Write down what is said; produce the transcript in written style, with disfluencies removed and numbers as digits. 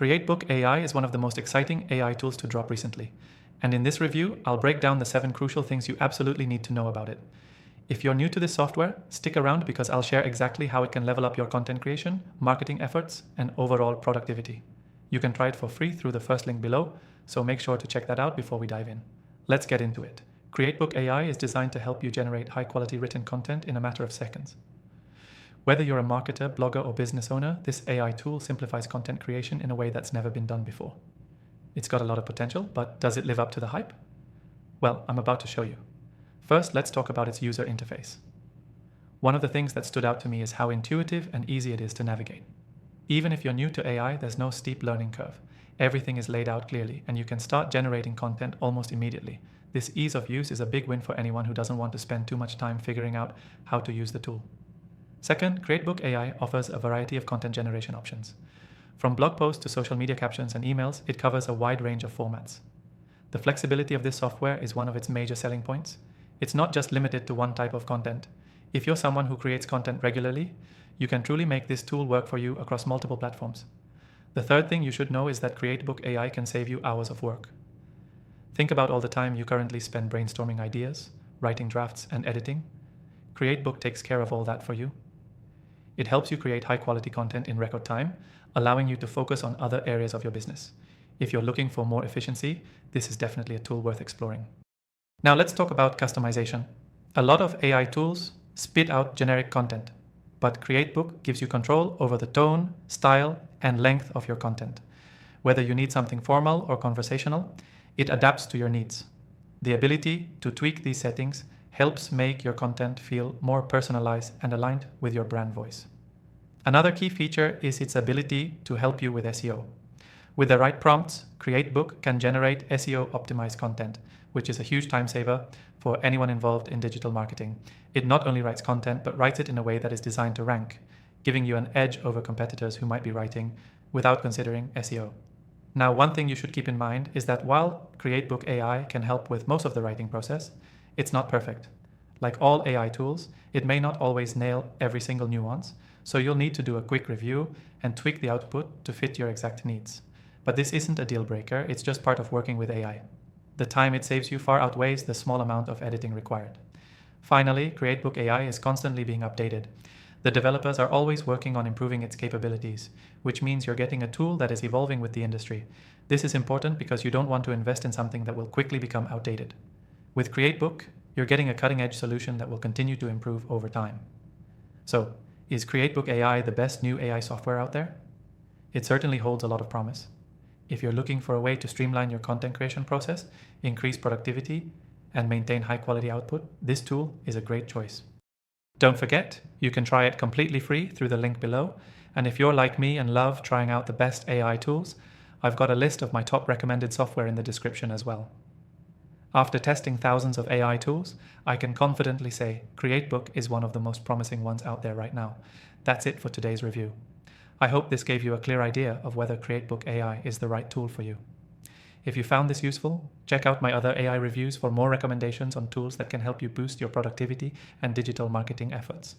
CreateBook AI is one of the most exciting AI tools to drop recently. And in this review, I'll break down the 7 crucial things you absolutely need to know about it. If you're new to this software, stick around because I'll share exactly how it can level up your content creation, marketing efforts, and overall productivity. You can try it for free through the first link below, so make sure to check that out before we dive in. Let's get into it. CreateBook AI is designed to help you generate high-quality written content in a matter of seconds. Whether you're a marketer, blogger, or business owner, this AI tool simplifies content creation in a way that's never been done before. It's got a lot of potential, but does it live up to the hype? Well, I'm about to show you. First, let's talk about its user interface. One of the things that stood out to me is how intuitive and easy it is to navigate. Even if you're new to AI, there's no steep learning curve. Everything is laid out clearly, and you can start generating content almost immediately. This ease of use is a big win for anyone who doesn't want to spend too much time figuring out how to use the tool. Second, CreateBook AI offers a variety of content generation options. From blog posts to social media captions and emails, it covers a wide range of formats. The flexibility of this software is one of its major selling points. It's not just limited to one type of content. If you're someone who creates content regularly, you can truly make this tool work for you across multiple platforms. The third thing you should know is that CreateBook AI can save you hours of work. Think about all the time you currently spend brainstorming ideas, writing drafts, and editing. CreateBook takes care of all that for you. It helps you create high-quality content in record time, allowing you to focus on other areas of your business. If you're looking for more efficiency, this is definitely a tool worth exploring. Now let's talk about customization. A lot of AI tools spit out generic content, but CreateBook gives you control over the tone, style, and length of your content. Whether you need something formal or conversational, it adapts to your needs. The ability to tweak these settings helps make your content feel more personalized and aligned with your brand voice. Another key feature is its ability to help you with SEO. With the right prompts, CreateBook can generate SEO-optimized content, which is a huge time saver for anyone involved in digital marketing. It not only writes content, but writes it in a way that is designed to rank, giving you an edge over competitors who might be writing without considering SEO. Now, one thing you should keep in mind is that while CreateBook AI can help with most of the writing process, it's not perfect. Like all AI tools, it may not always nail every single nuance, so you'll need to do a quick review and tweak the output to fit your exact needs. But this isn't a deal breaker, it's just part of working with AI. The time it saves you far outweighs the small amount of editing required. Finally, CreateBook AI is constantly being updated. The developers are always working on improving its capabilities, which means you're getting a tool that is evolving with the industry. This is important because you don't want to invest in something that will quickly become outdated. With CreateBook, you're getting a cutting-edge solution that will continue to improve over time. So, is CreateBook AI the best new AI software out there? It certainly holds a lot of promise. If you're looking for a way to streamline your content creation process, increase productivity, and maintain high-quality output, this tool is a great choice. Don't forget, you can try it completely free through the link below, and if you're like me and love trying out the best AI tools, I've got a list of my top recommended software in the description as well. After testing thousands of AI tools, I can confidently say CreateBook is one of the most promising ones out there right now. That's it for today's review. I hope this gave you a clear idea of whether CreateBook AI is the right tool for you. If you found this useful, check out my other AI reviews for more recommendations on tools that can help you boost your productivity and digital marketing efforts.